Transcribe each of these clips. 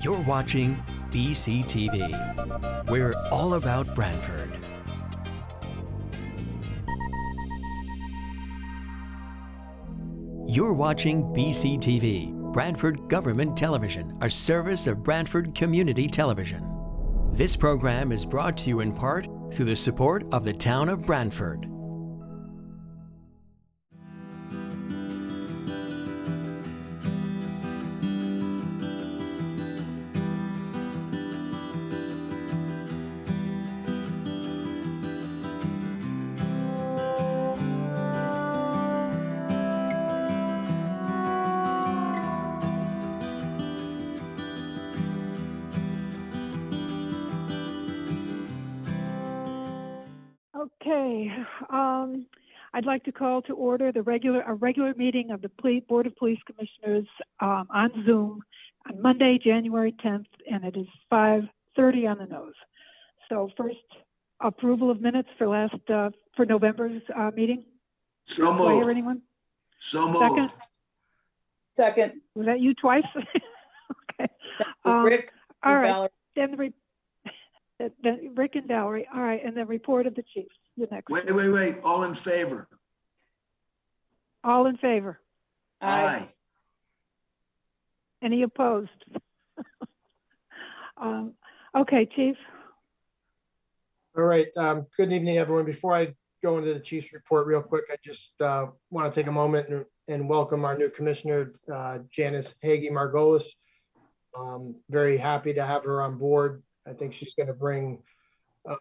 You're watching BCTV. We're all about Branford. You're watching BCTV, Branford Government Television, a service of Branford Community Television. This program is brought to you in part through the support of the town of Branford. Okay, I'd like to call to order a regular meeting of the Board of Police Commissioners on Zoom on Monday, January 10th, and it is 5:30 on the nose. So first, approval of minutes for November's meeting. So moved. Do I hear anyone? So moved. Second? Second. Was that you twice? Okay. That was Rick. All right. Valerie. Then Rick and Valerie. All right, and the report of the chief. The next. Wait. All in favor? All in favor? Aye. Any opposed? Okay, Chief. All right. Good evening, everyone. Before I go into the chief's report real quick, I just want to take a moment and welcome our new commissioner, Janice Hagee Margolis. Very happy to have her on board. I think she's going to bring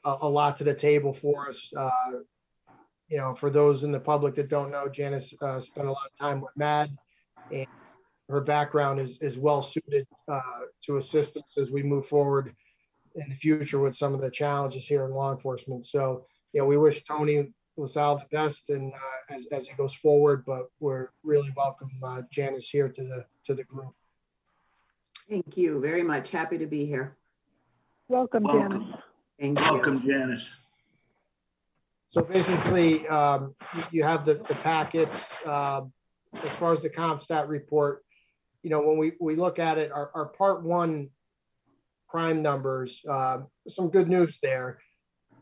a lot to the table for us. For those in the public that don't know, Janice spent a lot of time with MAD, and her background is well suited to assist us as we move forward in the future with some of the challenges here in law enforcement. So, we wish Tony LaSalle the best and as he goes forward, but we're really welcome Janice here to the group. Thank you very much. Happy to be here. Welcome, Janice. Thank you. Welcome, Janice. So basically, you have the packets. As far as the CompStat report, when we look at it, our part one crime numbers, some good news there.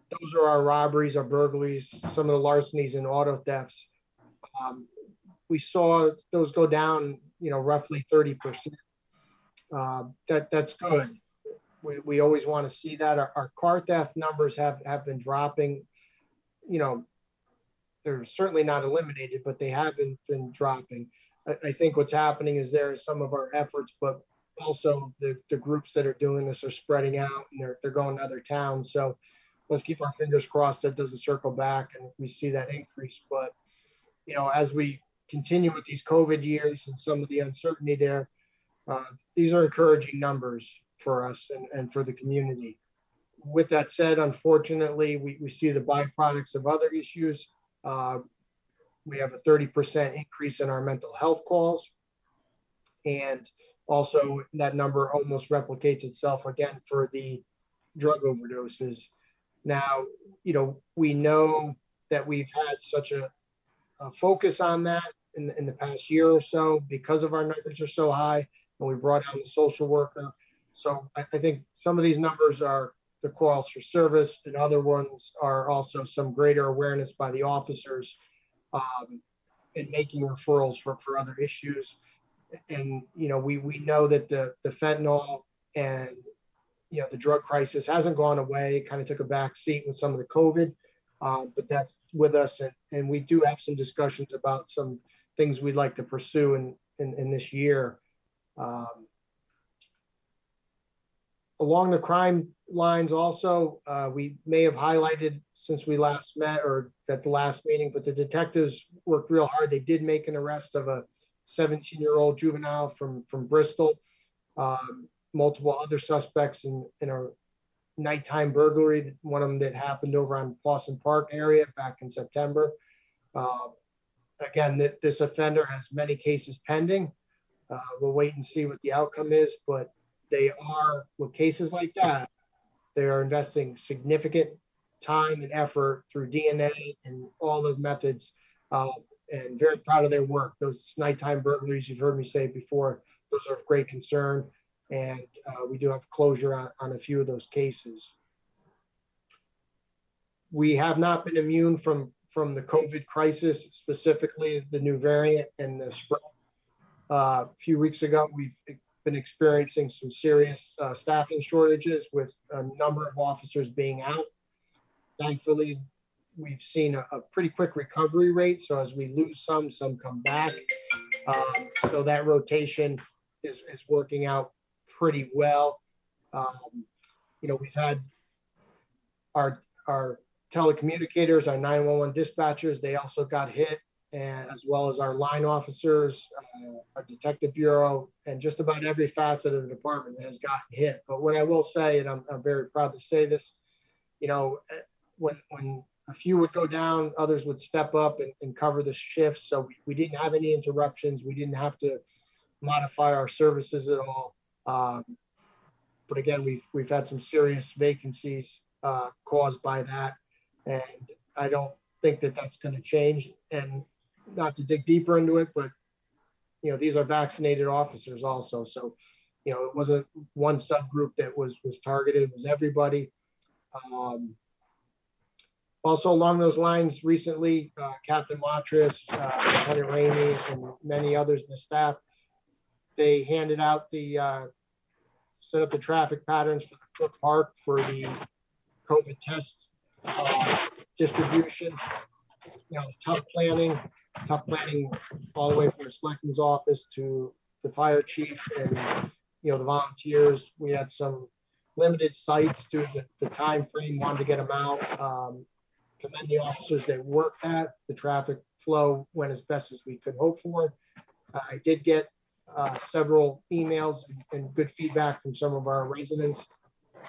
Those are our robberies, our burglaries, some of the larcenies and auto thefts. We saw those go down, roughly 30%. That's good. We always want to see that. Our car theft numbers have been dropping. They're certainly not eliminated, but they have been dropping. I think what's happening is there are some of our efforts, but also the groups that are doing this are spreading out and they're going to other towns. So let's keep our fingers crossed that doesn't circle back and we see that increase. But, as we continue with these COVID years and some of the uncertainty there, these are encouraging numbers for us and for the community. With that said, unfortunately, we see the byproducts of other issues. We have a 30% increase in our mental health calls. And also that number almost replicates itself again for the drug overdoses. Now, we know that we've had such a focus on that in the past year or so because of our numbers are so high, and we brought on the social worker. So I think some of these numbers are the calls for service, and other ones are also some greater awareness by the officers in making referrals for other issues. And, we know that the fentanyl and, the drug crisis hasn't gone away. It kind of took a back seat with some of the COVID, but that's with us. And we do have some discussions about some things we'd like to pursue in this year. Along the crime lines also, we may have highlighted since we last met or at the last meeting, but the detectives worked real hard. They did make an arrest of a 17-year-old juvenile from Bristol, multiple other suspects in a nighttime burglary, one of them that happened over on Boston Park area back in September. Again, this offender has many cases pending. We'll wait and see what the outcome is, but they are, with cases like that, they are investing significant time and effort through DNA and all those methods, and very proud of their work. Those nighttime burglaries, you've heard me say before, those are of great concern. and we do have closure on a few of those cases. We have not been immune from the COVID crisis, specifically the new variant and the spread. A few weeks ago, we've been experiencing some serious staffing shortages with a number of officers being out. Thankfully, we've seen a pretty quick recovery rate. So as we lose some come back. So that rotation is working out pretty well. We've had our telecommunicators, our 911 dispatchers, they also got hit, and as well as our line officers, our detective bureau, and just about every facet of the department has gotten hit. But what I will say, and I'm very proud to say this, when a few would go down, others would step up and cover the shifts. So we didn't have any interruptions. We didn't have to modify our services at all. But again, we've had some serious vacancies caused by that. And I don't think that that's going to change. And not to dig deeper into it, but, these are vaccinated officers also. So, it wasn't one subgroup that was targeted, it was everybody. Also along those lines, recently, Captain Matras, Lieutenant Ramey, and many others in the staff, they handed out set up the traffic patterns for the Foot Park for the COVID test distribution. Tough planning all the way from the selectman's office to the fire chief and, the volunteers. We had some limited sites due to the time frame, wanted to get them out. Commend the officers that worked at the traffic flow went as best as we could hope for. I did get several emails and good feedback from some of our residents.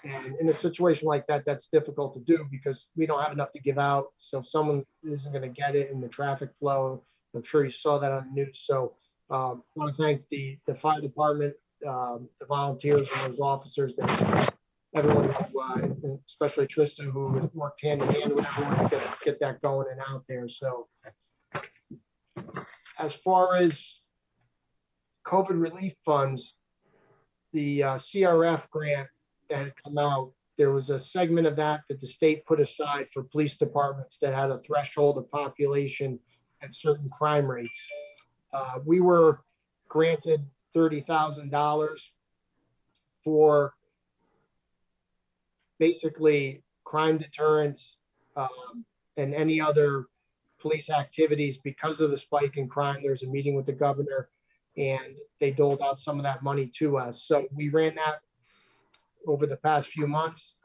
And in a situation like that, that's difficult to do because we don't have enough to give out. So if someone isn't going to get it in the traffic flow, I'm sure you saw that on the news. So I want to thank the fire department, the volunteers, and those officers, that everyone, and especially Trista, who worked hand in hand with everyone to get that going and out there. So as far as COVID relief funds, the CRF grant that had come out, there was a segment of that the state put aside for police departments that had a threshold of population and certain crime rates. We were granted $30,000 for basically crime deterrence and any other police activities because of the spike in crime. There's a meeting with the governor and they doled out some of that money to us. So we ran that over the past few months.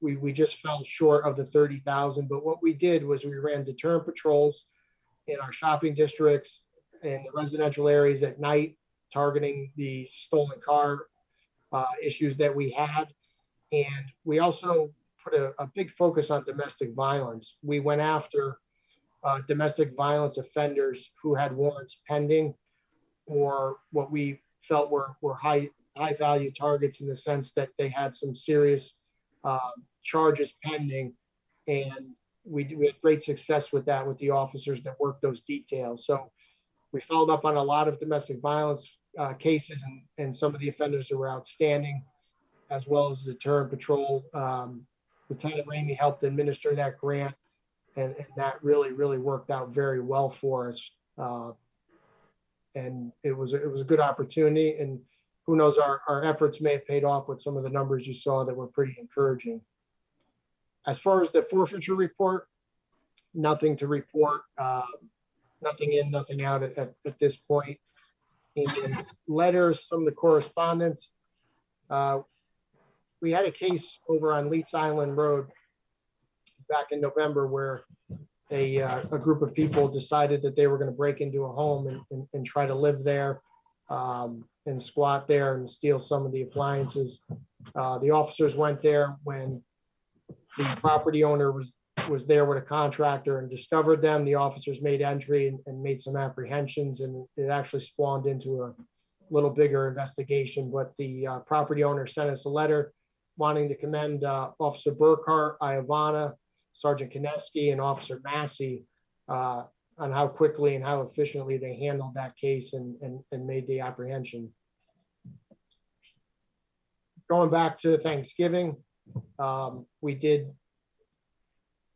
We just fell short of the 30,000, but what we did was we ran deterrent patrols in our shopping districts and the residential areas at night, targeting the stolen car issues that we had. And we also put a big focus on domestic violence. We went after domestic violence offenders who had warrants pending, or what we felt were high value targets in the sense that they had some serious charges pending. And we had great success with that with the officers that worked those details. So we followed up on a lot of domestic violence cases and some of the offenders that were outstanding, as well as the deterrent patrol. Lieutenant Ramey helped administer that grant, and that really worked out very well for us. And it was a good opportunity, and who knows, our efforts may have paid off with some of the numbers you saw that were pretty encouraging. As far as the forfeiture report, nothing to report, nothing in, nothing out at this point. In letters, some of the correspondence, we had a case over on Leeds Island Road back in November where a group of people decided that they were going to break into a home and try to live there and squat there and steal some of the appliances. The officers went there when the property owner was there with a contractor and discovered them. The officers made entry and made some apprehensions, and it actually spawned into a little bigger investigation. But the property owner sent us a letter wanting to commend Officer Burkhart, Iavana, Sergeant Kineski, and Officer Massey on how quickly and how efficiently they handled that case and made the apprehension. going back to Thanksgiving, we did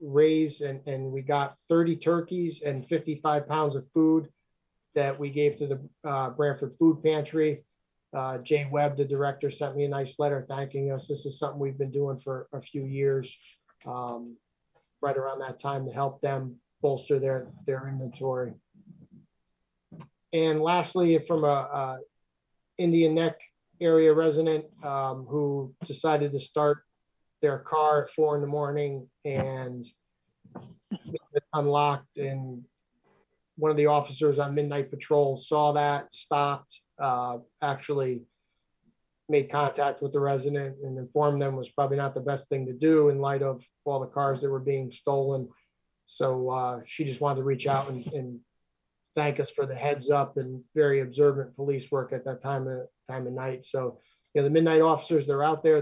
raise and we got 30 turkeys and 55 pounds of food that we gave to the Branford Food Pantry. Jay Webb, the director, sent me a nice letter thanking us. This is something we've been doing for a few years, right around that time, to help them bolster their inventory. And lastly, from a Indian Neck area resident who decided to start their car at 4 a.m. and it unlocked, and one of the officers on midnight patrol saw that, stopped, actually made contact with the resident and informed them was probably not the best thing to do in light of all the cars that were being stolen. So she just wanted to reach out and thank us for the heads up and very observant police work at that time of night. So, you know, the midnight officers, they're out there,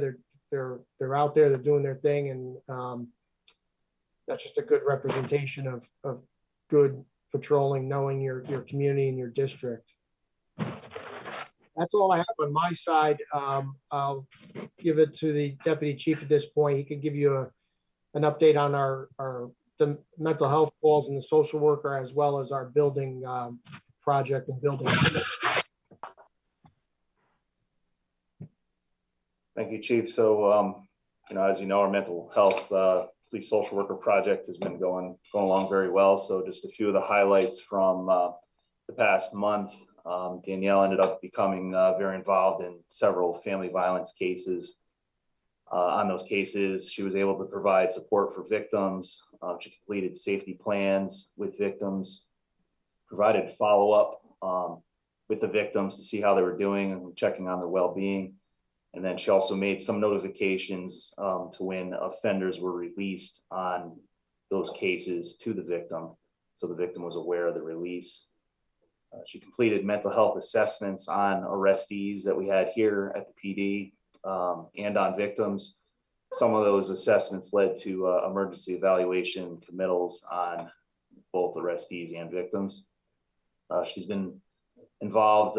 they're out there, they're doing their thing. And that's just a good representation of good patrolling, knowing your community and your district. That's all I have on my side. I'll give it to the deputy chief at this point. He can give you an update on the mental health calls and the social worker, as well as our building project and building. Thank you, Chief. So, you know, as you know, our mental health police social worker project has been going along very well. So just a few of the highlights from the past month. Danielle ended up becoming very involved in several family violence cases. On those cases, she was able to provide support for victims. She completed safety plans with victims, provided follow-up with the victims to see how they were doing and checking on their well-being. And then she also made some notifications to when offenders were released on those cases to the victim, so the victim was aware of the release. She completed mental health assessments on arrestees that we had here at the PD and on victims. Some of those assessments led to emergency evaluation committals on both arrestees and victims. She's been involved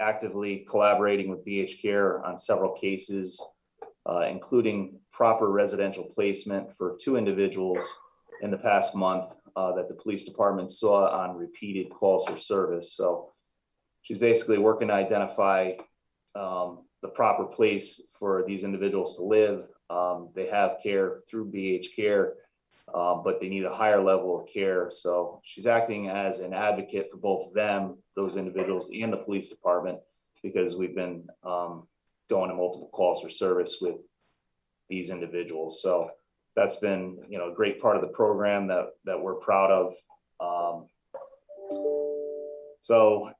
actively collaborating with BH Care on several cases, including proper residential placement for 2 individuals in the past month that the police department saw on repeated calls for service. So she's basically working to identify the proper place for these individuals to live. They have care through BH Care, but they need a higher level of care. So she's acting as an advocate for both them, those individuals, and the police department, because we've been going to multiple calls for service with these individuals. So that's been, you know, a great part of the program that we're proud of. So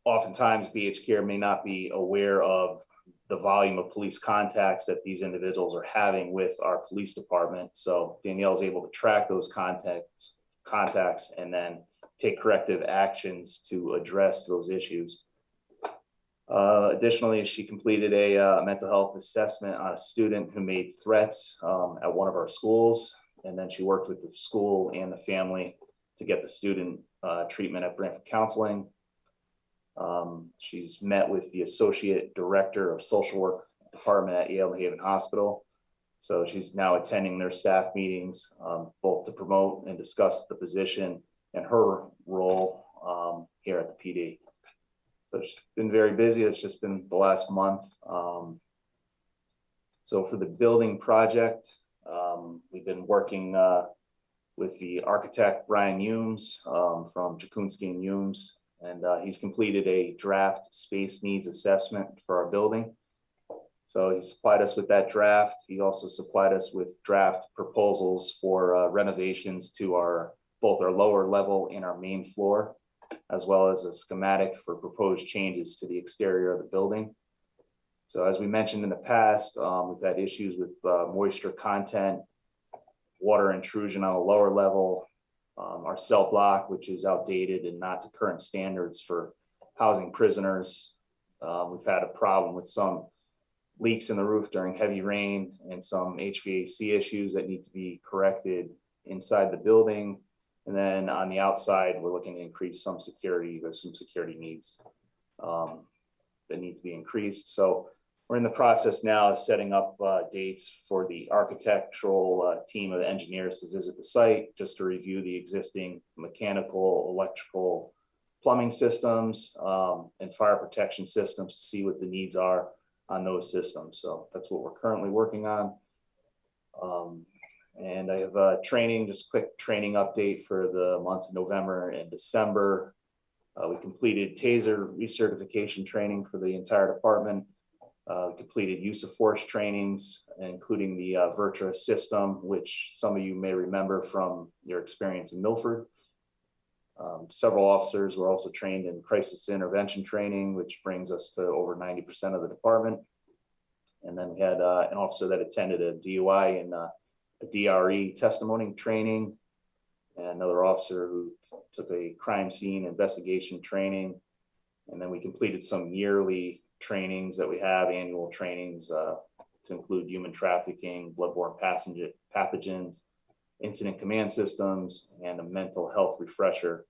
oftentimes BH Care may not be aware of the volume of police contacts that these individuals are having with our police department. So Danielle is able to track those contacts and then take corrective actions to address those issues. Additionally, she completed a mental health assessment on a student who made threats at one of our schools. And then she worked with the school and the family to get the student treatment at Branford Counseling. She's met with the Associate Director of Social Work Department at Yale New Haven Hospital. So she's now attending their staff meetings, both to promote and discuss the position and her role here at the PD. So she's been very busy. It's just been the last month. So for the building project, we've been working with the architect, Brian Humes, from Jakunski and Humes, and he's completed a draft space needs assessment for our building. So he supplied us with that draft. He also supplied us with draft proposals for renovations to both our lower level and our main floor, as well as a schematic for proposed changes to the exterior of the building. So as we mentioned in the past, we've had issues with moisture content, water intrusion on a lower level, our cell block, which is outdated and not to current standards for housing prisoners. We've had a problem with some leaks in the roof during heavy rain and some HVAC issues that need to be corrected inside the building. And then on the outside, we're looking to increase some security. There's some security needs that need to be increased. So we're in the process now of setting up dates for the architectural team of engineers to visit the site, just to review the existing mechanical, electrical, plumbing systems, and fire protection systems to see what the needs are on those systems. So that's what we're currently working on. And I have training, just quick training update for the months of November and December. We completed TASER recertification training for the entire department. Completed use of force trainings, including the Virtua system, which some of you may remember from your experience in Milford. Several officers were also trained in crisis intervention training, which brings us to over 90% of the department. And then we had an officer that attended a DUI and a DRE testimony training, and another officer who took a crime scene investigation training. And then we completed some yearly trainings that we have, annual trainings to include human trafficking, bloodborne pathogens, incident command systems, and a mental health refresher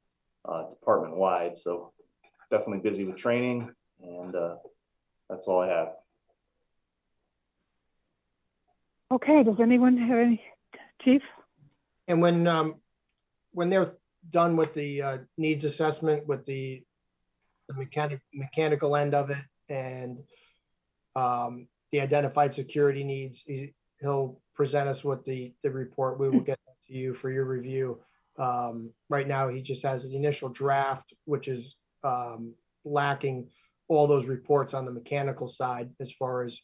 department wide. So definitely busy with training, and that's all I have. Okay, does anyone have any, Chief? And when they're done with the needs assessment, with the mechanical end of it, and the identified security needs, he'll present us with the report. We will get to you for your review. Right now, he just has an initial draft, which is lacking all those reports on the mechanical side. As far as,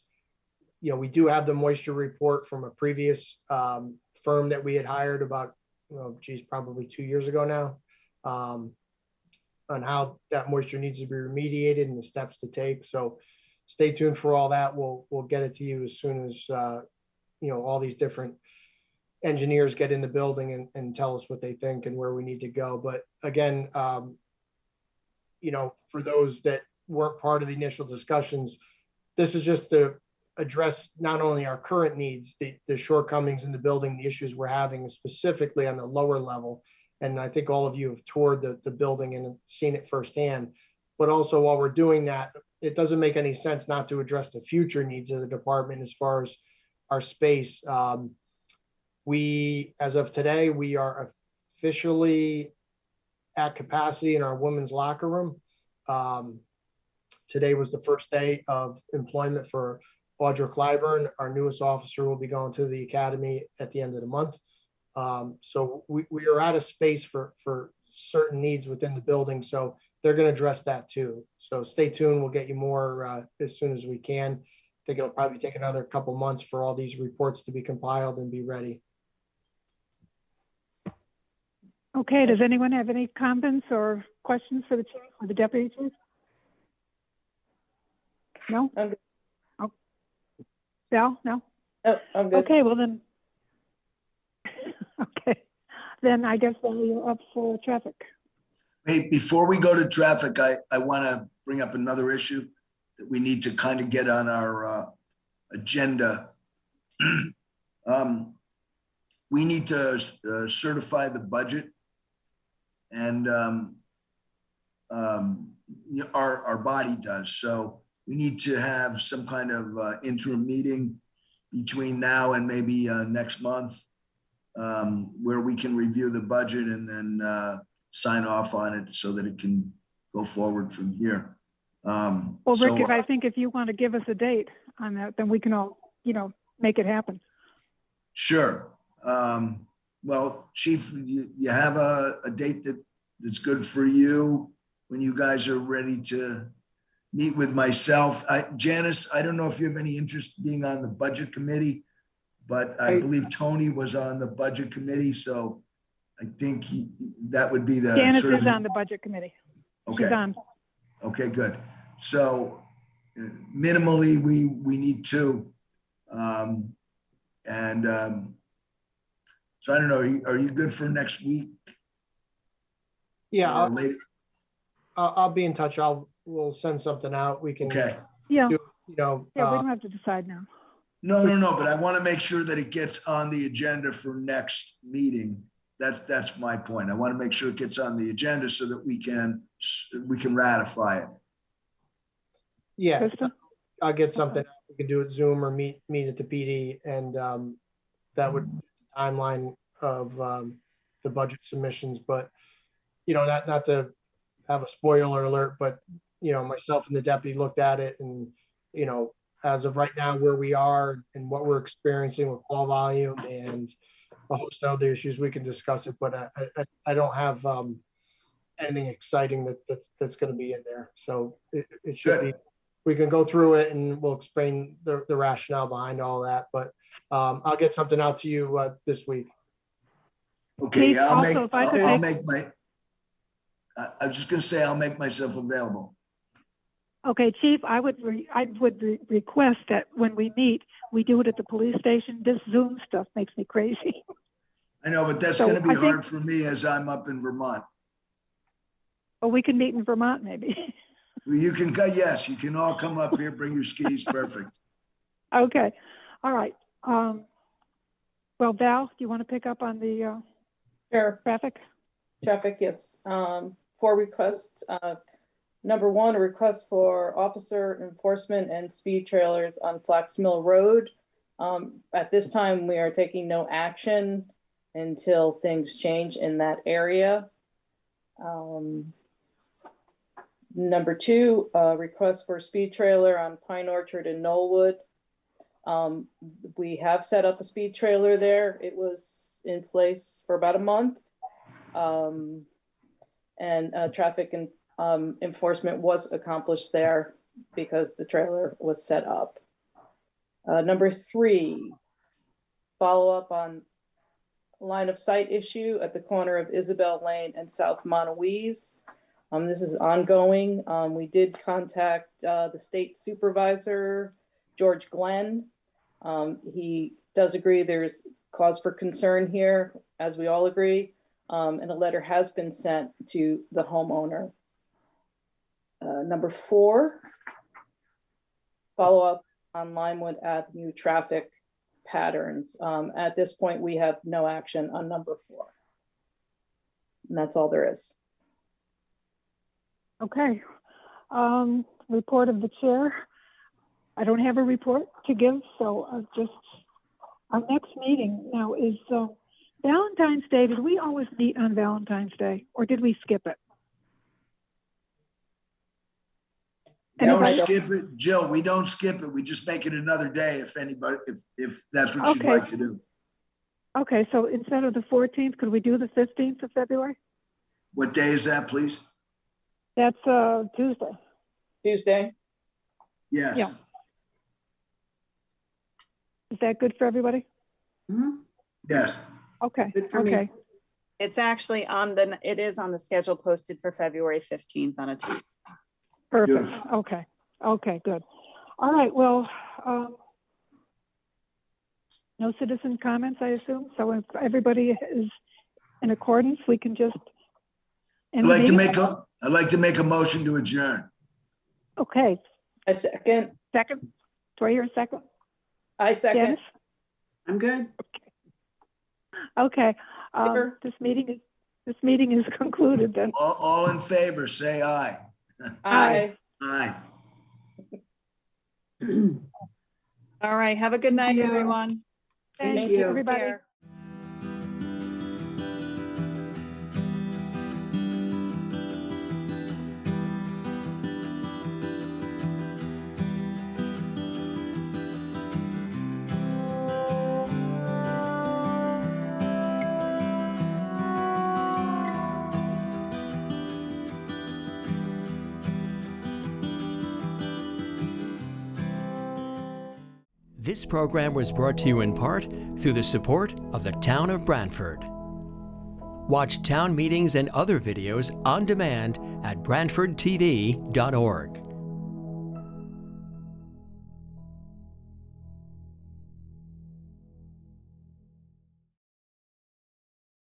you know, we do have the moisture report from a previous firm that we had hired about, probably 2 years ago now, on how that moisture needs to be remediated and the steps to take. So stay tuned for all that. We'll get it to you as soon as all these different engineers get in the building and tell us what they think and where we need to go. But again, for those that weren't part of the initial discussions, this is just to address not only our current needs, the shortcomings in the building, the issues we're having specifically on the lower level. And I think all of you have toured the building and seen it firsthand. But also, while we're doing that, it doesn't make any sense not to address the future needs of the department as far as our space. As of today, we are officially at capacity in our women's locker room. Today was the first day of employment for Audra Clyburn. Our newest officer will be going to the academy at the end of the month. So we are out of space for certain needs within the building. So they're going to address that too. So stay tuned. We'll get you more as soon as we can. I think it'll probably take another couple months for all these reports to be compiled and be ready. Okay, does anyone have any comments or questions for the chief or the deputy chief? No? I'm good. Oh. Val, no? Oh, I'm good. Okay, well then. Okay, then I guess you're up for traffic. Hey, before we go to traffic, I want to bring up another issue that we need to kind of get on our agenda. We need to certify the budget, and our body does. So we need to have some kind of interim meeting between now and maybe next month, where we can review the budget and then sign off on it so that it can go forward from here. Well, Rick, I think if you want to give us a date on that, then we can all, make it happen. Sure. Well, Chief, you have a date that's good for you when you guys are ready to meet with myself. Janice, I don't know if you have any interest in being on the budget committee, but I believe Tony was on the budget committee. So I think that would be the— Janice is on the budget committee. Okay. She's on. Okay, good. So minimally, we need two. So I don't know, are you good for next week? Yeah, I'll be in touch. We'll send something out. We can Okay. Yeah. do, we don't have to decide now. No, but I want to make sure that it gets on the agenda for next meeting. That's my point. I want to make sure it gets on the agenda so that we can ratify it. Yeah. Krista? I'll get something. We can do it Zoom or meet at the PD, and that would be the timeline of the budget submissions. But not to have a spoiler alert, but myself and the deputy looked at it, and as of right now, where we are and what we're experiencing with call volume and a host of other issues, we can discuss it. But I don't have anything exciting that's going to be in there. So it should be. We can go through it and we'll explain the rationale behind all that. But I'll get something out to you this week. Okay, Please, I'll also, if I could make my. I was just going to say I'll make myself available. Okay, Chief, I would request that when we meet, we do it at the police station. This Zoom stuff makes me crazy. I know, but that's So going to be I think- hard for me as I'm up in Vermont. Or we can meet in Vermont, maybe. You can go. Yes, you can all come up here. Bring your skis. Perfect. Okay, all right. Well, Val, do you want to pick up on the Sure. traffic? Traffic, yes. 4 requests. Number 1, a request for officer enforcement and speed trailers on Flax Mill Road. At this time, we are taking no action until things change in that area. Number 2, request for speed trailer on Pine Orchard and Knollwood. We have set up a speed trailer there. It was in place for about a month. And traffic and enforcement was accomplished there because the trailer was set up. Number 3, follow up on line of sight issue at the corner of Isabel Lane and South Montouise. This is ongoing. We did contact the state supervisor, George Glenn. He does agree there's cause for concern here, as we all agree, and a letter has been sent to the homeowner. Number 4, follow up on Limewood Avenue traffic patterns. At this point, we have no action on number 4. And that's all there is. Okay. Report of the chair. I don't have a report to give, so our next meeting now is Valentine's Day. Did we always meet on Valentine's Day, or did we skip it? We don't Anybody? skip it, Jill. We don't skip it. We just make it another day if that's what you'd Okay. like to do. Okay, so instead of the 14th, could we do the 15th of February? What day is that, please? That's Tuesday. Tuesday. Yes. Yeah. Is that good for everybody? Mhm. Yes. Okay. Good for me. Okay. It's actually it is on the schedule posted for February 15th on a Tuesday. Perfect. Beautiful. Okay. Okay, good. All right. Well, no citizen comments, I assume. So if everybody is in accordance, we can just I'd end the like to meeting? make a motion to adjourn. Okay. I second. Second. Do I hear a second? I second. Janice? I'm good. Okay. Favor? This meeting is concluded then. All in favor, say aye. Aye. Aye. All right. Have a good night, you. everyone. Thank you. Everybody. Care. This program was brought to you in part through the support of the Town of Branford. Watch town meetings and other videos on demand at BranfordTV.org.